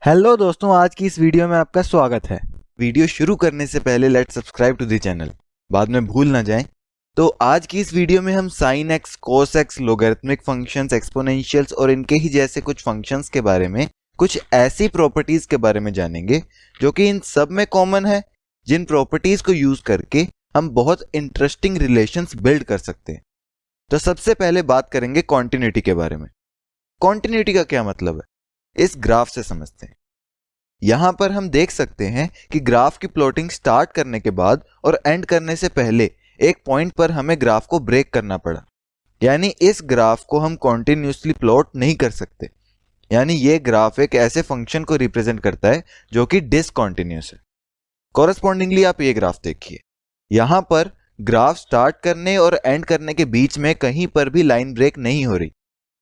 Hello दोस्तों, आज की इस वीडियो में आपका स्वागत है। वीडियो शुरू करने से पहले let's subscribe to the channel, बाद में भूल ना जाएं। तो आज की इस वीडियो में हम sine x, cos x, logarithmic functions, एक्सपोनेंशियल्स और इनके ही जैसे कुछ फंक्शंस के बारे में, कुछ ऐसी प्रॉपर्टीज के बारे में जानेंगे जो कि इन सब में कॉमन है, जिन प्रॉपर्टीज को यूज करके हम बहुत इंटरेस्टिंग रिलेशंस बिल्ड कर सकते हैं। तो सबसे पहले बात करेंगे कॉन्टिन्यूटी के बारे में। कॉन्टिन्यूटी का क्या मतलब है, इस ग्राफ से समझते हैं। यहां पर हम देख सकते हैं कि ग्राफ की प्लॉटिंग स्टार्ट करने के बाद और एंड करने से पहले एक पॉइंट पर हमें ग्राफ को ब्रेक करना पड़ा, यानी इस ग्राफ को हम कॉन्टिन्यूसली प्लॉट नहीं कर सकते। यानी ये ग्राफ एक ऐसे फंक्शन को रिप्रेजेंट करता है जो कि डिसकंटिन्यूअस है। कॉरेस्पॉन्डिंगली आप ये ग्राफ देखिए, यहां पर ग्राफ स्टार्ट करने और एंड करने के बीच में कहीं पर भी लाइन ब्रेक नहीं हो रही,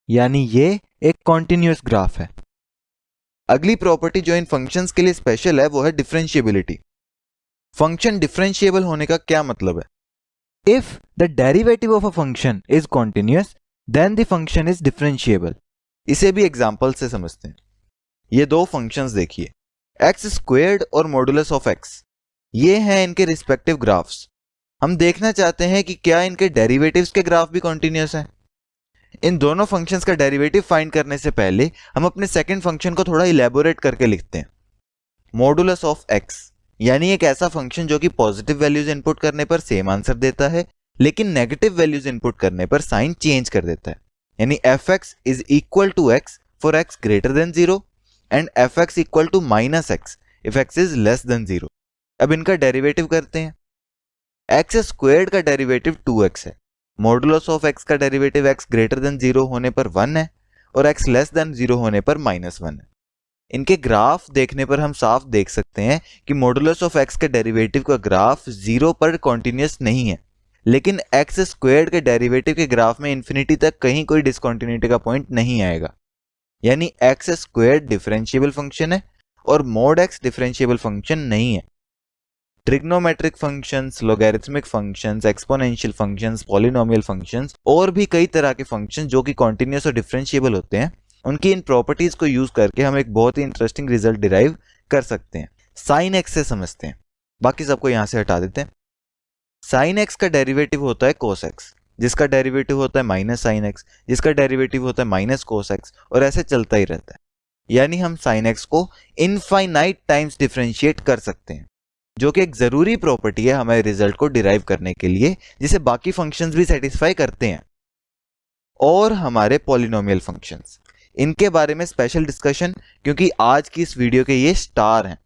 यानी ये एक कॉन्टिन्यूअस ग्राफ है। अगली प्रॉपर्टी जो इन फंक्शंस के लिए स्पेशल है वो है डिफरेंशिएबिलिटी। फंक्शन डिफरेंशिएबल होने का क्या मतलब है? If the derivative of a function is continuous then the function is differentiable. इसे भी एग्जांपल से समझते हैं। ये दो फंक्शंस देखिए, एक्स स्क्वेयर्ड और मॉडुलस ऑफ एक्स। ये हैं इनके रिस्पेक्टिव ग्राफ्स। हम देखना चाहते हैं कि क्या इनके डेरिवेटिव्स के ग्राफ भी कॉन्टिन्यूअस हैं। इन दोनों फंक्शंस का डेरिवेटिव फाइंड करने से पहले हम अपने सेकंड फंक्शन को थोड़ा इलेबोरेट करके लिखते हैं। मॉडुलस ऑफ एक्स यानी एक ऐसा फंक्शन जो कि पॉजिटिव वैल्यूज इनपुट करने पर सेम आंसर देता है, लेकिन नेगेटिव वैल्यूज इनपुट करने पर साइन चेंज कर देता है। यानी f x is equal to x for x greater than 0 and f x equal to minus x if x is less than 0। अब इनका डेरिवेटिव करते हैं। एक्स स्क्वेयर्ड का डेरिवेटिव 2x है, मॉडुलस ऑफ एक्स का डेरिवेटिव x ग्रेटर देन 0 होने पर 1 है और x लेस देन 0 होने पर -1 है। इनके ग्राफ देखने पर हम साफ देख सकते हैं कि मॉडुलस ऑफ x के डेरिवेटिव का ग्राफ 0 पर कॉन्टिन्यूअस नहीं है, लेकिन x स्क्वेयर्ड के डेरिवेटिव के ग्राफ में इंफिनिटी तक कहीं कोई डिसकंटिन्यूटी का पॉइंट नहीं आएगा। यानी x स्क्वेयर्ड डिफरेंशिएबल फंक्शन है और मॉड x डिफरेंशिएबल फंक्शन नहीं है। Trigonometric functions, logarithmic functions, exponential functions, polynomial functions और भी कई तरह के फंक्शंस जो कि कॉन्टिन्यूअस और डिफरेंशिएबल होते हैं, उनकी इन प्रॉपर्टीज को यूज करके हम एक बहुत ही इंटरेस्टिंग रिजल्ट डिराइव कर सकते हैं। साइन एक्स से समझते हैं, बाकी सबको यहां से हटा देते हैं। साइन एक्स का डेरिवेटिव होता है कोस एक्स, जिसका डेरिवेटिव होता है माइनस साइन एक्स, जिसका डेरिवेटिव होता है माइनस कोस एक्स, और ऐसे चलता ही रहता है। यानी हम साइन एक्स को इनफाइनाइट टाइम्स डिफरेंशिएट कर सकते हैं, जो कि एक जरूरी प्रॉपर्टी है हमारे रिजल्ट को डिराइव करने के लिए, जिसे बाकी फंक्शंस भी सेटिस्फाई करते हैं। और हमारे पॉलिनोमियल फंक्शंस, इनके बारे में स्पेशल डिस्कशन, क्योंकि आज की इस वीडियो के ये स्टार हैं।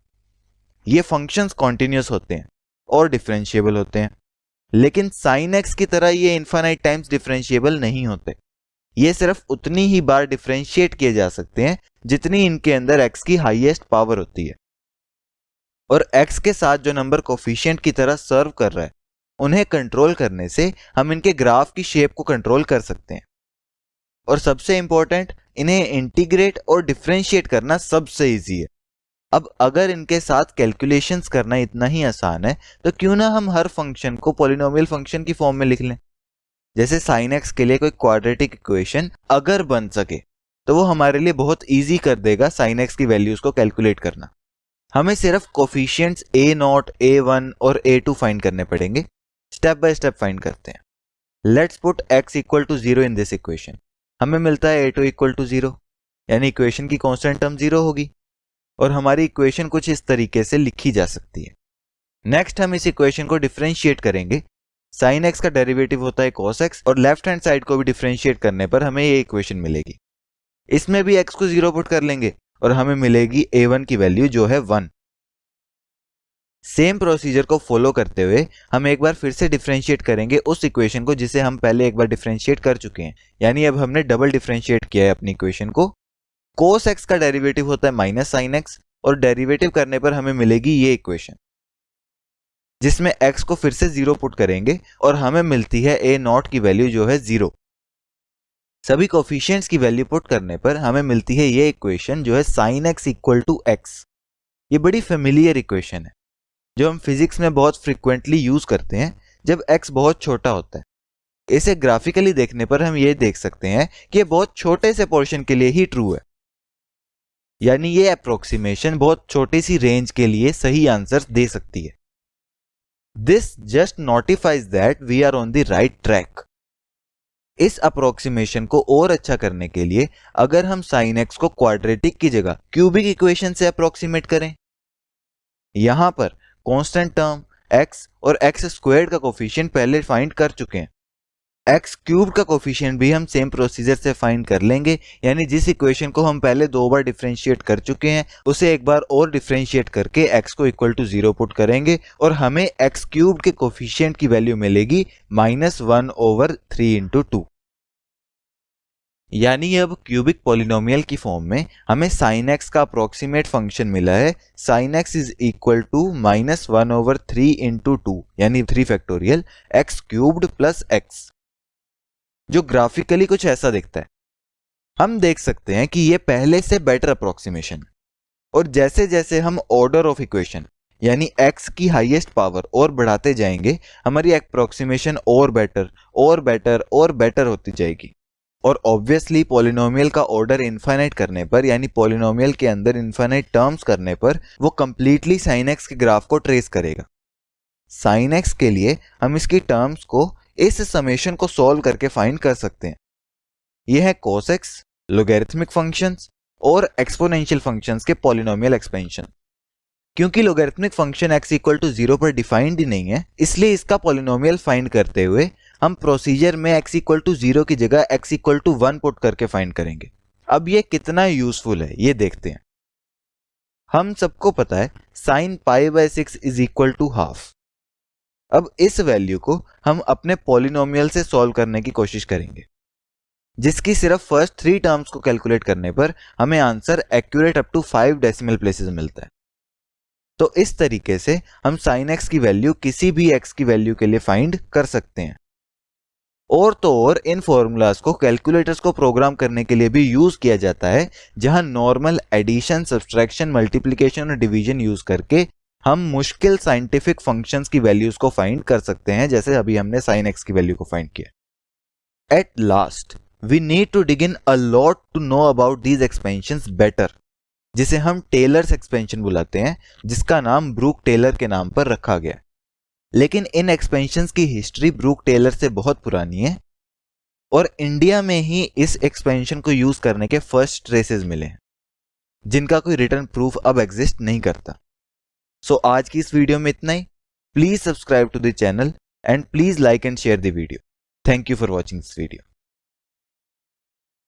ये फंक्शंस कॉन्टिन्यूअस होते हैं और डिफरेंशिएबल होते हैं, लेकिन साइन एक्स की तरह ये इनफाइनाइट टाइम्स डिफरेंशिएबल नहीं होते। ये सिर्फ उतनी ही बार डिफरेंशिएट किए जा सकते हैं जितनी इनके अंदर एक्स की हाईएस्ट पावर होती है। और x के साथ जो नंबर कोफिशिएंट की तरह सर्व कर रहा है, उन्हें कंट्रोल करने से हम इनके ग्राफ की शेप को कंट्रोल कर सकते हैं। और सबसे इंपॉर्टेंट, इन्हें इंटीग्रेट और डिफरेंशिएट करना सबसे इजी है। अब अगर इनके साथ कैलकुलेशंस करना इतना ही आसान है, तो क्यों ना हम हर फंक्शन को पॉलिनोमियल फंक्शन की फॉर्म में लिख लें। जैसे साइन एक्स के लिए कोई क्वाड्रेटिक इक्वेशन अगर बन सके तो वो हमारे लिए बहुत ईजी कर देगा साइन एक्स की वैल्यूज को कैलकुलेट करना। हमें सिर्फ कोफिशिएंट्स a0, a1 और a2 फाइंड करने पड़ेंगे। स्टेप बाय स्टेप फाइंड करते हैं। Let's put x equal to 0 in this equation. हमें मिलता है a2 इक्वल टू 0, यानी इक्वेशन की कांस्टेंट टर्म 0 होगी और हमारी इक्वेशन कुछ इस तरीके से लिखी जा सकती है। नेक्स्ट हम इस इक्वेशन को डिफरेंशिएट करेंगे। साइन एक्स का डेरिवेटिव होता है cos x और लेफ्ट हैंड साइड को भी डिफरेंशिएट करने पर हमें ये इक्वेशन मिलेगी। इसमें भी x को 0 पुट कर लेंगे और हमें मिलेगी a1 की वैल्यू जो है 1। सेम प्रोसीजर को फॉलो करते हुए हम एक बार फिर से डिफरेंशिएट करेंगे उस इक्वेशन को जिसे हम पहले एक बार डिफरेंशिएट कर चुके हैं। यानी अब हमने डबल डिफरेंशिएट किया है अपनी इक्वेशन को। cos x का डेरिवेटिव होता है माइनस साइन एक्स और डेरिवेटिव करने पर हमें मिलेगी ये इक्वेशन, जिसमें x को फिर से 0 पुट करेंगे और हमें मिलती है a0 की वैल्यू जो है 0। सभी कोफिशिएंट्स की वैल्यू पुट करने पर हमें मिलती है ये इक्वेशन जो है sine x equal to x. ये बड़ी फेमिलियर इक्वेशन है जो हम फिजिक्स में बहुत फ्रिक्वेंटली यूज करते हैं जब x बहुत छोटा होता है। इसे ग्राफिकली देखने पर हम ये देख सकते हैं कि ये बहुत छोटे से पोर्शन के लिए ही ट्रू है। यानी ये अप्रोक्सीमेशन बहुत छोटी सी रेंज के लिए सही आंसर दे सकती है। This just notifies that we are on the right track. इस अप्रोक्सीमेशन को और अच्छा करने के लिए अगर हम sin x को क्वाड्रेटिक की जगह क्यूबिक इक्वेशन से अप्रोक्सीमेट करें, यहां पर कांस्टेंट टर्म x और x स्क्वायर्ड का कोफिशिएंट पहले फाइंड कर चुके हैं। x क्यूब का कोफिशिएंट भी हम सेम प्रोसीजर से फाइंड कर लेंगे, यानी जिस इक्वेशन को हम पहले 2 बार डिफरेंशिएट कर चुके हैं उसे एक बार और डिफरेंशिएट करके x को इक्वल टू 0 पुट करेंगे और हमें x क्यूब के कोफिशिएंट की वैल्यू मिलेगी -1/3 × 2। यानी अब क्यूबिक पॉलिनोमियल की फॉर्म में हमें sin x का अप्रोक्सीमेट फंक्शन मिला है sin x is equal to -1/3 × 2 यानी 3 factorial x cubed plus x, जो ग्राफिकली कुछ ऐसा दिखता है। हम देख सकते हैं कि यह पहले से बेटर अप्रोक्सीमेशन, और जैसे जैसे हम ऑर्डर ऑफ इक्वेशन यानी x की हाईएस्ट पावर और बढ़ाते जाएंगे हमारी अप्रोक्सीमेशन और बेटर और बेटर और बेटर होती जाएगी। और ऑब्वियसली पॉलिनोमियल का ऑर्डर इनफाइनाइट करने पर, यानी पॉलिनोमियल के अंदर इनफाइनाइट टर्म्स करने पर, वो कंप्लीटली sin x के ग्राफ को ट्रेस करेगा। sin x के लिए हम इसकी टर्म्स को इस समेशन को सॉल्व करके फाइंड कर सकते हैं। यह है cos x, लोगैरिथमिक फंक्शंस और एक्सपोनेंशियल फंक्शंस के पॉलिनोमियल एक्सपेंशन। क्योंकि logarithmic function x equal to 0 पर डिफाइंड ही नहीं है, इसलिए इसका पॉलिनोमियल फाइंड करते हुए हम प्रोसीजर में x इक्वल टू 0 की जगह x इक्वल टू 1 पुट करके फाइंड करेंगे। अब ये कितना यूजफुल है ये देखते हैं। हम सबको पता है sin π/6 is equal to half. अब इस वैल्यू को हम अपने पॉलिनोमियल से सॉल्व करने की कोशिश करेंगे, जिसकी सिर्फ फर्स्ट 3 टर्म्स को कैलकुलेट करने पर हमें answer accurate up to 5 decimal places मिलता है। तो इस तरीके से हम sin x की वैल्यू किसी भी x की वैल्यू के लिए फाइंड कर सकते हैं। और तो और इन फॉर्मूलाज को कैलकुलेटर्स को प्रोग्राम करने के लिए भी यूज किया जाता है, जहां नॉर्मल एडिशन, सब्सट्रैक्शन, मल्टीप्लिकेशन और डिवीजन यूज करके हम मुश्किल साइंटिफिक फंक्शंस की वैल्यूज को फाइंड कर सकते हैं, जैसे अभी हमने sin x की वैल्यू को फाइंड किया। At last we need to dig in a lot to know about these expansions better, जिसे हम टेलर्स एक्सपेंशन बुलाते हैं, जिसका नाम ब्रूक टेलर के नाम पर रखा गया। लेकिन इन एक्सपेंशंस की हिस्ट्री ब्रूक टेलर से बहुत पुरानी है और इंडिया में ही इस एक्सपेंशन को यूज करने के फर्स्ट ट्रेसेस मिले हैं, जिनका कोई रिटर्न प्रूफ अब एग्जिस्ट नहीं करता। सो आज की इस वीडियो में इतना ही। Please subscribe to the channel and please like and share the video. Thank you for watching this video.